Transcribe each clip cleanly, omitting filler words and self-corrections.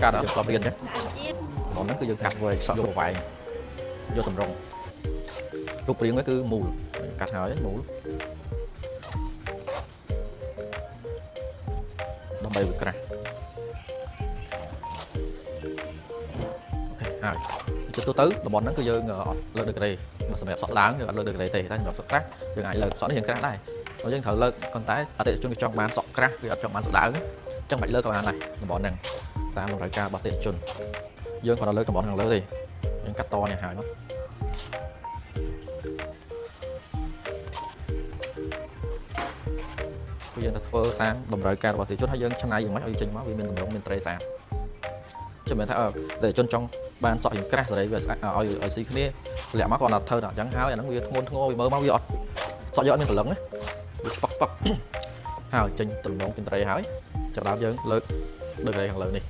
cắt ở cọp riêng nhé còn nó cứ dương cắt về sợ vô vải vô tầm rồng rút riêng nó cứ mù cắt hỏi mù đâm bay được ra ok chút tôi tứ là bọn nó cứ dương lên được đây mà sẽ sọt đáng rồi lên được đây thì ta nhập sọt crack rồi ai lên sọt hiện crack này nó dân thở lên con tái ở đây chúng trong bàn sọt crack rồi trong bàn sọt đáng trong mạch lơ các bạn này bọn này ta một ca bát tiện chun dương còn lớn còn bọn thằng lớn thì những cắt to này hài lắm bây giờ là phơ tan đồng thời ca bát tiện chun hay dương trong này dùng máy ở trên máu vì mình đồng mình tray sàn cho mình thấy để chun trong bàn sọ những crack rồi đấy về ở xí kia lẹ má còn là thơ nào trắng háo nó vì ngôn ngô mơ máu giọt sọ giọt nên còn lớn đấy spot hào trên từng món trên tray háo cho đám dương lớn được đây hàng lớn đi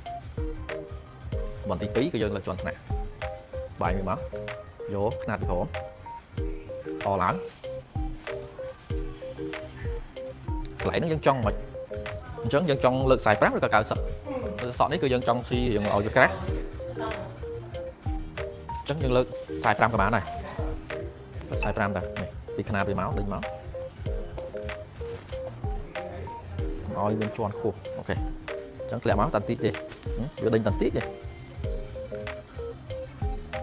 bọn tí tí cái dân là chọn nè bài người máu vô nạt khổ to lắm lại nó dân trong mà chấn dân trong lực xài prep rồi cả cả sọ đấy cứ dân trong si dùng ở cho crack chấn dân lực xài prep các bạn này xài prep này đi canal về máu đinh máu oi bên tròn khu ok chẳng lẽ máu tàn tít đi vừa đinh tàn tít đi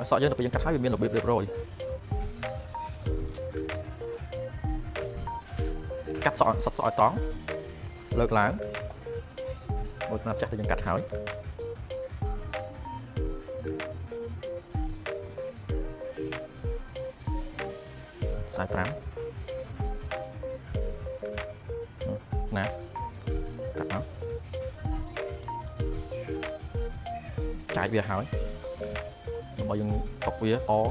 sọ chứ là bây giờ cắt hái miên là bịp rồi cắt sọ sắp sọ tón lợt láng một nạp chắc để cắt hái sai trắng nè cắt nó trái bia hái bao nhiêu cọc bia to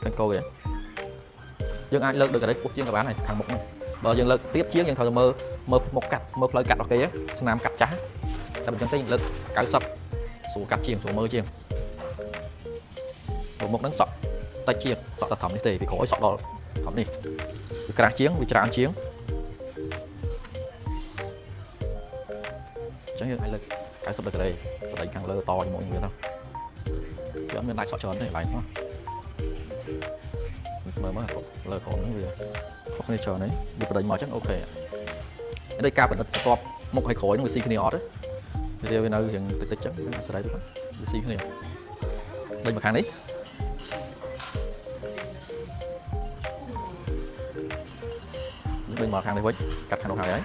thành cô kìa dương ai lợt được cái đấy cuộc chiến các bạn này thằng một này bờ dương lợt tiếp chiến nhưng thôi mơ một cắt mơ lời cắt ok á nam cắt chá ta bình chân tin lợt cắt sập số cắt chiên số mơ chiên một nắng sọ tay chiên sọ ta thẩm đi thì khối sọ đó thẩm đi cái chiến vì tràn chiến chẳng như ai lợt cắt sập được cái đây đánh càng lơ to như mọi người đâu chứ bên này sọ tròn này lại quá mà lời còn nó gì không nên chờ đấy đi vào đây mà chắc ok ở đây cap là stop một hai khối nó xì cái đấy video bên nơi hiện tích chắc sẽ đây được xì cái này đây mà kháng đấy bên mà kháng đây với cắt hàng đầu hàng đấy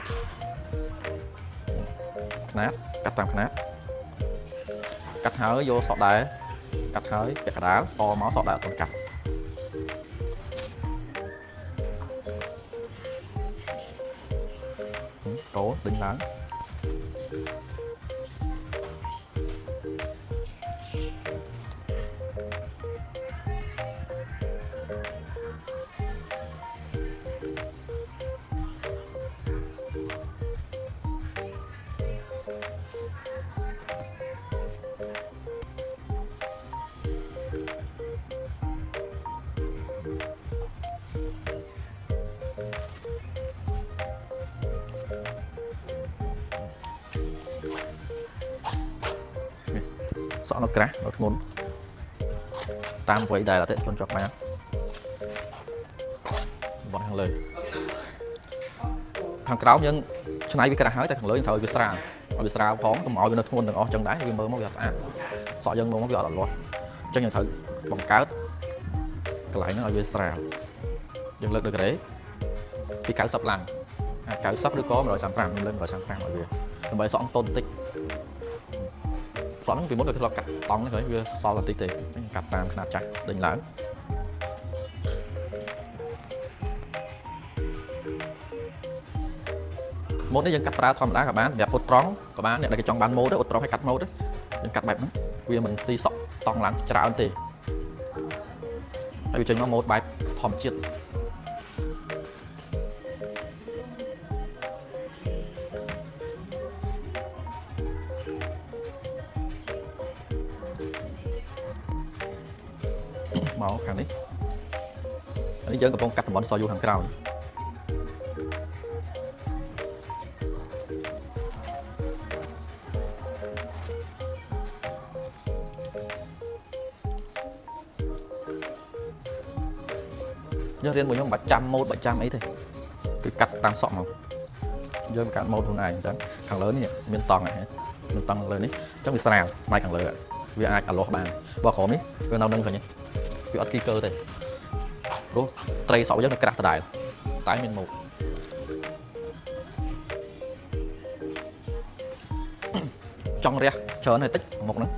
nát cắt tam nát cắt hới vô sọt đá cắt hới cả đá to máu sọt đá toàn cắt cố đỉnh lớn sọ nó crack nó ngốn tam vậy đây là thế con chọc mà bọn hàng lời hàng cáo nhưng trên này bị cái hái tại thằng lớn thời bị sra phóng có mọi bên thôn đừng ở chân đáy vì mơ máu giọt sọ dân mơ máu giọt là luôn cho nhận thử bằng cáo cái lại nó ở bên sra dân lực được cái đấy thì cáo sập lằng cáo sắp được có rồi sang phẳng lên rồi sang phẳng mọi người bởi sọ tôn tích sẵn vì muốn được cái lọc cắt tông nó phải sau là tí tiền cắt tam khá chắc đỉnh lớn mốt đấy dân cắt ra thòm đá các bạn đẹp ốt tróng các bạn này là cái trong bán mốt đấy ốt tróng hay cắt mốt đấy dân cắt bẹp nó vì mình xì sọ tông lắng trả ơn tiền ហើយវាចេញមកម៉ូតបែបធម្មជាតិមកខាងនេះយើងកំពុងកាត់តំបន់សយូខាងក្រោយយើងរៀនមួយខ្ញុំបាច់ចាំម៉ូតបាច់ចាំអីទេគឺកាត់តាមសក់មកយើងកាត់ម៉ូតខ្លួនឯងអញ្ចឹងខាងលើនេះមានតង់ហ្នឹងមានតង់លើនេះអញ្ចឹងវាស្រាលផ្នែកខាងលើវាអាចអាលាស់បានបើក្រោមនេះវានៅនឹងឃើញវាអត់គីកើទេព្រោះត្រីសក់យើងនៅក្រាស់ដដែលតែមានម៉ូតចង់រះច្រើនហើយតិចមុខហ្នឹង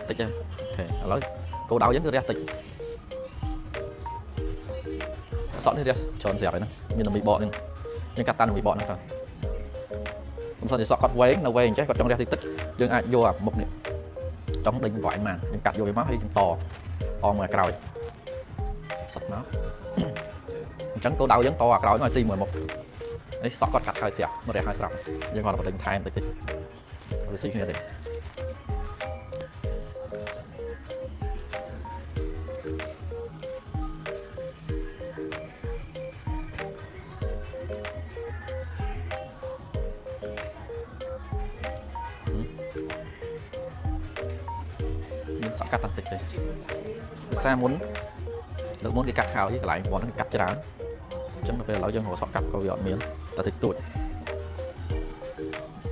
តិចទេអូខេឥឡូវគោលដៅយើងគឺរះតិចសក់នេះរះច្រើនស្រាប់ហើយហ្នឹងមានតែមីបកនេះយើងកាត់តាមមីបកហ្នឹងទៅមិនសិនជាសក់គាត់វែងនៅវែងអញ្ចេះគាត់ចង់រះតិចតិចយើងអាចយកអាមុខនេះចង់ដេញវាញមកយើងកាត់យកវាមកហើយយើងតមកក្រោយសក់មកអញ្ចឹងគោលដៅយើងតអាក្រោយមកឲ្យស៊ីមួយមុខនេះសក់គាត់កាត់ហើយស្រាប់មករះហើយស្រាប់យើងគាត់ទៅដេញថែមតិចតិចវាស៊ីគ្នាទេសក់កាត់តិចទេភាសាមុនលើកមុនគេកាត់ហើយកន្លែងប៉ុនហ្នឹងកាត់ច្រើនអញ្ចឹងដល់ពេលឥឡូវយើងរកសក់កាត់ក៏វាអត់មានតែតិចតួច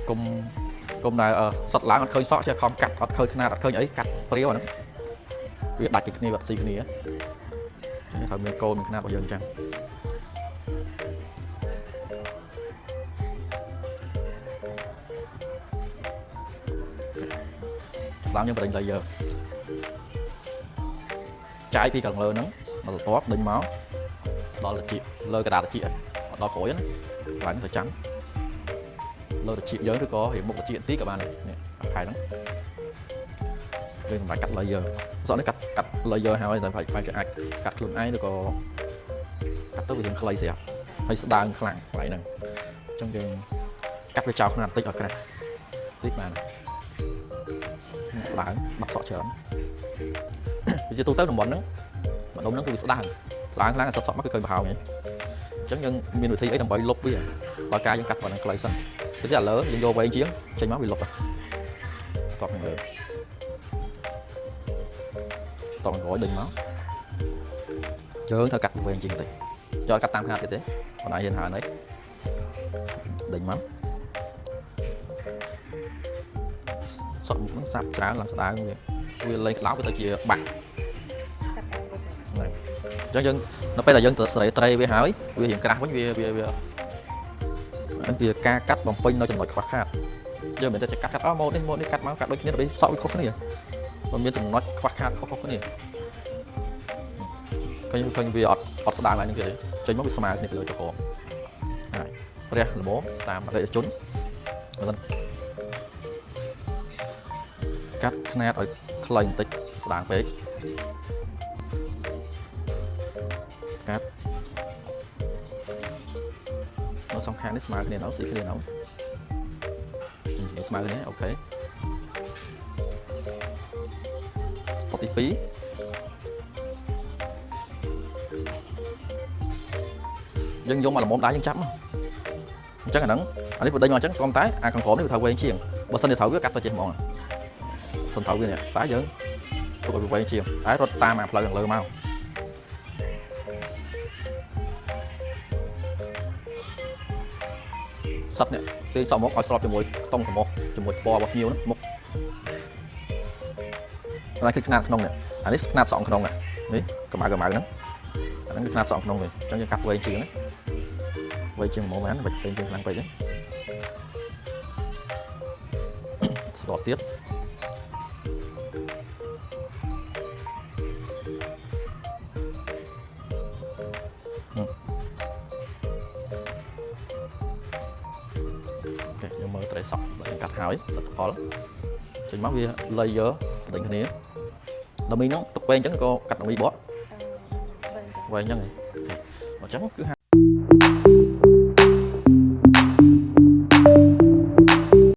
គុំដែលសក់ឡើងអត់ឃើញសក់ចេះខំកាត់អត់ឃើញຂະຫນាតអត់ឃើញអីកាត់ព្រាវអាហ្នឹងវាដាច់ពីគ្នាអត់ស៊ីគ្នាអញ្ចឹងត្រូវមានកូនមានຂະຫນាតរបស់យើងអញ្ចឹងឡើងយើងបដិញ layer ចាយពីខាងលើហ្នឹងមកបន្ទាប់ដេញមកដល់ត្រចៀកលើกระดาษត្រចៀកដល់ក្រួយណាឡើងទៅចាំលើត្រចៀកយើងឬក៏រៀងមុខត្រចៀកបន្តិចក៏បាននេះខែហ្នឹងយើងសម្រាប់កាត់ layer សក់នេះកាត់ layer ហើយតែប្រហែលជាអាចកាត់ខ្លួនឯងឬក៏កាត់ទៅវារៀងខ្លីស្រាប់ហើយស្ដើងខ្លាំងកន្លែងហ្នឹងអញ្ចឹងយើងកាត់វាចោលខ្នាតតិចឲ្យក្រាស់តិចបានស្ដើងបាត់សក់ច្រើនវាជាទូទៅតំបន់ហ្នឹងម្ដុំហ្នឹងគឺវាស្ដើងខ្លាំងសក់មកគឺឃើញប្រហោងអញ្ចឹងយើងមានវិធីអីដើម្បីលុបវាដល់ការយើងកាត់ប៉ុណ្ណឹងខ្លីសិនទៅឥឡូវយើងយកវែងជាងចេញមកវាលុបតបខាងលើតបក្រោយដេញមកយើងត្រូវកាត់វែងជាងបន្តិចចូលកាត់តាមຂະຫນាតទៀតទេបងឯងហ៊ានហើយនេះដេញមកសក់មុខហ្នឹងសាប់ច្រើនឡើងស្ដើងវាលេងក្តោបទៅជាបាក់អញ្ចឹងយើងនៅពេលដែលយើងទៅស្រីត្រីវាហើយវារៀងក្រាស់វិញវាការកាត់បំពេញនៅចំណុចខ្វះខាតយើងមិនតែកាត់ម៉ូតនេះកាត់មកកាត់ដូចគ្នាដើម្បីសក់វាខុសគ្នាมันមានចំណុចខ្វះខាតខុសគ្នាឃើញវាអត់ស្ដើងឡើងនេះទេចេញមកវាស្មើគ្នាទៅលើចក្រហើយរះល្មមតាមអតិថិជនមិនកាត់ຂະຫນាតឲ្យខ្លីបន្តិចស្ដើងពេកកាត់នៅសងខាងនេះស្មើគ្នានៅស៊ីគ្នានៅស្មើគ្នាអូខេស្តុកទី2យើងយកមកល្មមដៃយើងចាប់មកអញ្ចឹងអាហ្នឹងអានេះបើដេញមកអញ្ចឹងគ្រាន់តែអាខាងក្រោមនេះវាត្រូវវែងជាងបើសិនជាត្រូវវាកាត់ទៅចេះហ្មងសិនត្រូវវានេះតែយើងទុកឲ្យវាវែងជាងតែរត់តាមអាផ្លូវខាងលើមកសិតនេះទាញសក់មកឲ្យស្របជាមួយខ្ទង់សម្បោះជាមួយពណ៌របស់ភ្ញៀវមុខអានេះគឺຂະຫນាតក្នុងនេះអានេះຂະຫນាតសក់ក្នុងនេះកម្ៅហ្នឹងអាហ្នឹងគឺຂະຫນាតសក់ក្នុងវិញអញ្ចឹងយើងកាត់វែងជាងណាវែងជាងហ្មងមែនវែងជាងខ្លាំងពេកហ្នឹងស្ទាត់ទៀតយើងមើលត្រីសក់យើងកាត់ហើយលទ្ធផលចេញមកវា layer បដិញគ្នាដល់មីហ្នឹងទុកវែងអញ្ចឹងក៏កាត់ដល់មីបក វែងអញ្ចឹងអញ្ចឹងគឺ